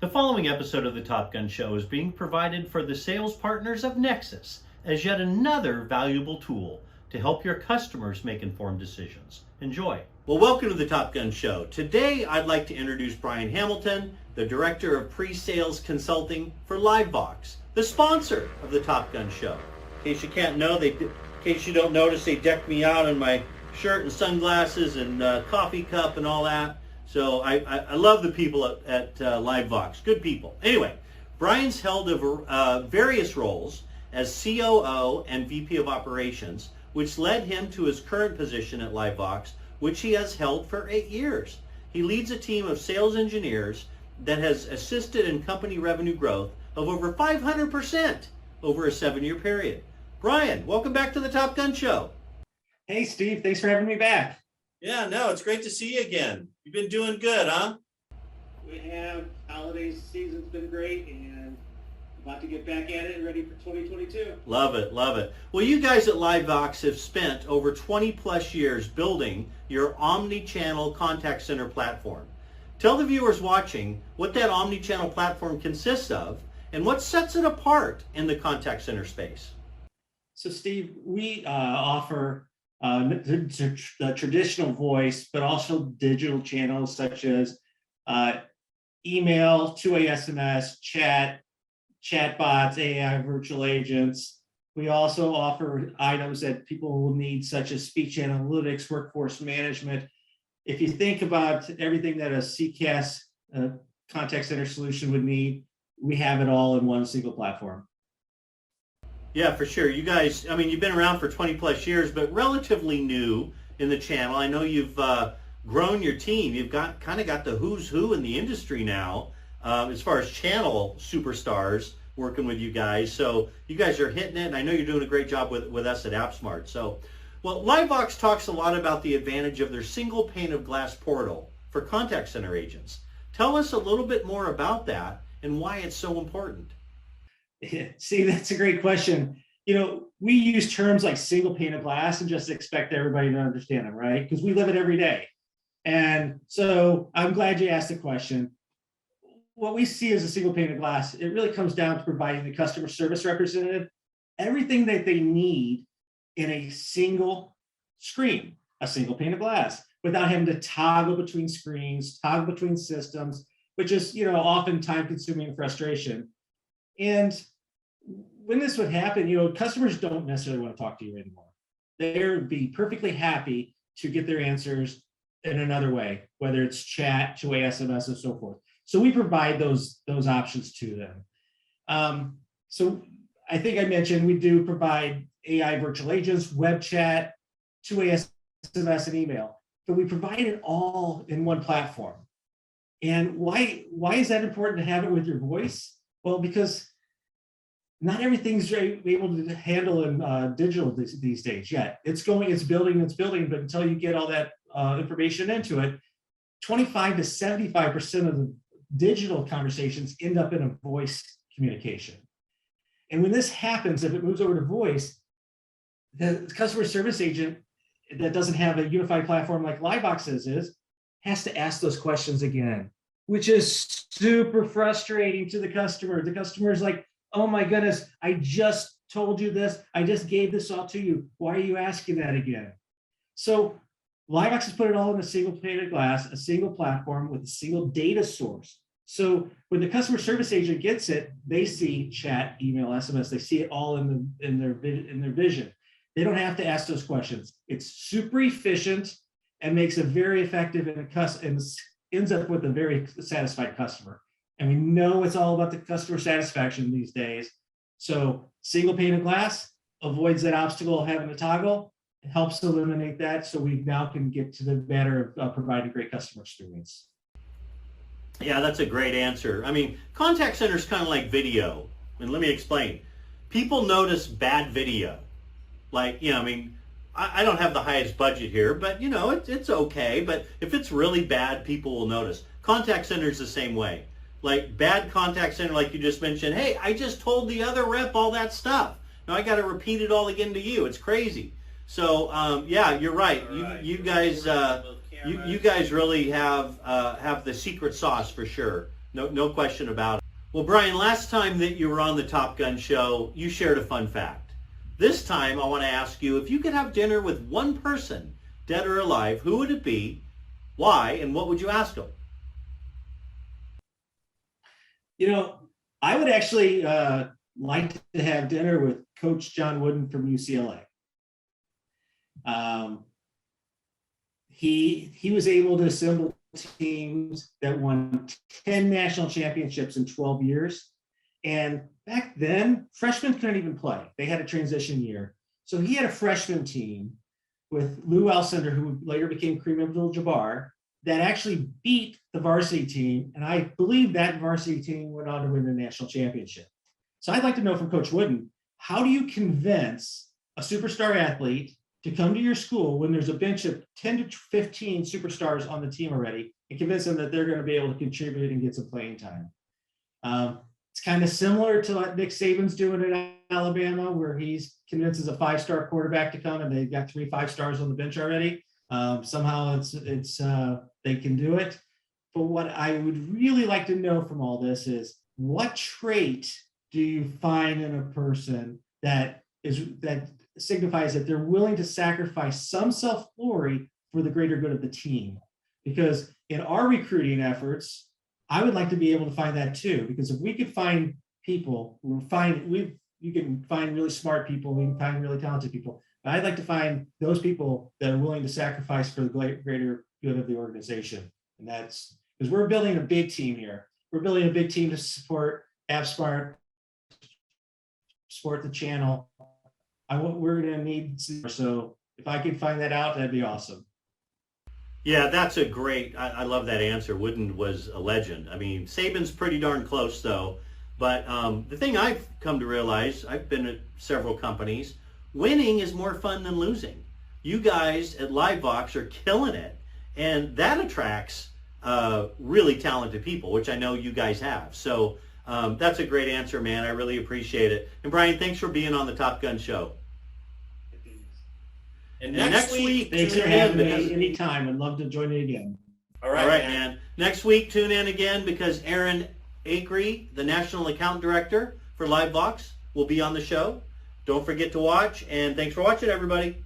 The following episode of the Top Gun Show is being provided for the sales partners of NXTSYS as yet another valuable tool to help your customers make informed decisions. Enjoy. Well, welcome to the Top Gun Show. Today, I'd like to introduce Brian Hamilton, the Director of Pre-Sales Consulting for LiveVox, the sponsor of the Top Gun Show. In case you can't know, in case you don't notice, they decked me out in my shirt and sunglasses and coffee cup and all that. So I love the people at LiveVox. Good people. Anyway, Brian's held various roles as COO and VP of Operations, which led him to his current position at LiveVox, which he has held for 8 years. He leads a team of sales engineers that has assisted in company revenue growth of over 500% over a 7-year period. Brian, welcome back to the Top Gun Show. Hey, Steve. Thanks for having me back. Yeah, no, it's great to see you again. You've been doing good, huh? We have. Holiday season's been great, and about to get back at it, ready for 2022. Love it, love it. Well, you guys at LiveVox have spent over 20 plus years building your omni-channel contact center platform. Tell the viewers watching what that omni-channel platform consists of and what sets it apart in the contact center space. So, Steve, we offer the traditional voice, but also digital channels such as email, two-way SMS, chatbots, AI virtual agents. We also offer items that people will need, such as speech analytics, workforce management. If you think about everything that a CCaaS contact center solution would need, we have it all in one single platform. Yeah, for sure. You guys, I mean, you've been around for 20 plus years, but relatively new in the channel. I know you've grown your team. You've kind of got the who's who in the industry now as far as channel superstars working with you guys. So you guys are hitting it, and I know you're doing a great job with us at AppSmart. So, well, LiveVox talks a lot about the advantage of their single pane of glass portal for contact center agents. Tell us a little bit more about that and why it's so important. See, that's a great question. You know, we use terms like single pane of glass and just expect everybody to understand them, right? Because we live it every day. And so I'm glad you asked the question. What we see as a single pane of glass, it really comes down to providing the customer service representative everything that they need in a single screen, a single pane of glass, without having to toggle between screens, toggle between systems, which is, you know, often time consuming and frustration. And when this would happen, you know, customers don't necessarily want to talk to you anymore. They'd be perfectly happy to get their answers in another way, whether it's chat, two-way SMS, and so forth. So we provide those options to them. So I think I mentioned we do provide AI virtual agents, web chat, two-way SMS, and email. But we provide it all in one platform. And why is that important to have it with your voice? Well, because not everything's able to handle in digital these days yet. It's building, but until you get all that information into it, 25 to 75% of the digital conversations end up in a voice communication. And when this happens, if it moves over to voice, the customer service agent that doesn't have a unified platform like LiveVox has to ask those questions again, which is super frustrating to the customer. The customer is like, oh my goodness, I just told you this. I just gave this all to you. Why are you asking that again? So LiveVox has put it all in a single pane of glass, a single platform with a single data source. So when the customer service agent gets it, they see chat, email, SMS. They see it all in their vision. They don't have to ask those questions. It's super efficient and makes it very effective and ends up with a very satisfied customer. And we know it's all about the customer satisfaction these days. So single pane of glass avoids that obstacle of having to toggle. It helps eliminate that, so we now can get to the matter of providing great customer experience. Yeah, that's a great answer. I mean, contact center is kind of like video. And let me explain. People notice bad video. Like, you know, I mean, I don't have the highest budget here, but, you know, it's okay. But if it's really bad, people will notice. Contact center is the same way. Like, bad contact center, like you just mentioned, hey, I just told the other rep all that stuff. Now I got to repeat it all again to you. It's crazy. So, yeah, you're right. You guys... You guys really have the secret sauce for sure No question about it. Well, Brian, last time that you were on the Top Gun show, you shared a fun fact. This time, I want to ask you, if you could have dinner with one person, dead or alive, who would it be, why, and what would you ask them? I would actually like to have dinner with Coach John Wooden from UCLA. He was able to assemble teams that won 10 national championships in 12 years. And back then, freshmen couldn't even play. They had a transition year. So he had a freshman team with Lou Alcindor, who later became Kareem Abdul-Jabbar, that actually beat the varsity team. And I believe that varsity team went on to win the national championship. So I'd like to know from Coach Wooden, how do you convince a superstar athlete to come to your school when there's a bench of 10 to 15 superstars on the team already and convince them that they're going to be able to contribute and get some playing time? It's kind of similar to what Nick Saban's doing at Alabama, where he convinces a 5-star quarterback to come and they've got 3 5-stars on the bench already. Somehow they can do it. But what I would really like to know from all this is, what trait do you find in a person that signifies that they're willing to sacrifice some self-glory for the greater good of the team? Because in our recruiting efforts, I would like to be able to find that too. Because if we could find people, you can find really smart people, we can find really talented people. But I'd like to find those people that are willing to sacrifice for the greater good of the organization. And that's because we're building a big team here. We're building a big team to support AppSmart, support the channel. We're going to need, so if I could find that out, that'd be awesome. Yeah, that's a great, I love that answer. Wooden was a legend. I mean, Saban's pretty darn close though. But the thing I've come to realize, I've been at several companies, winning is more fun than losing. You guys at LiveVox are killing it, and that attracts really talented people, which I know you guys have. So that's a great answer, man. I really appreciate it. And Brian, thanks for being on the Top Gun show. And next week, thanks for having me anytime. I'd love to join you again. All right, man. Next week, tune in again because Aaron Acree, the National Account Director for LiveVox, will be on the show. Don't forget to watch, and thanks for watching, everybody.